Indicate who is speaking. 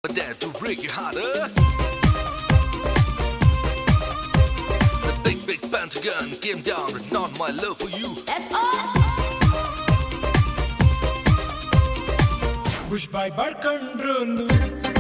Speaker 1: But dare to break you harder. The big pentagon came down with not my love for you.
Speaker 2: That's all.
Speaker 3: Bush by Barkandrunu.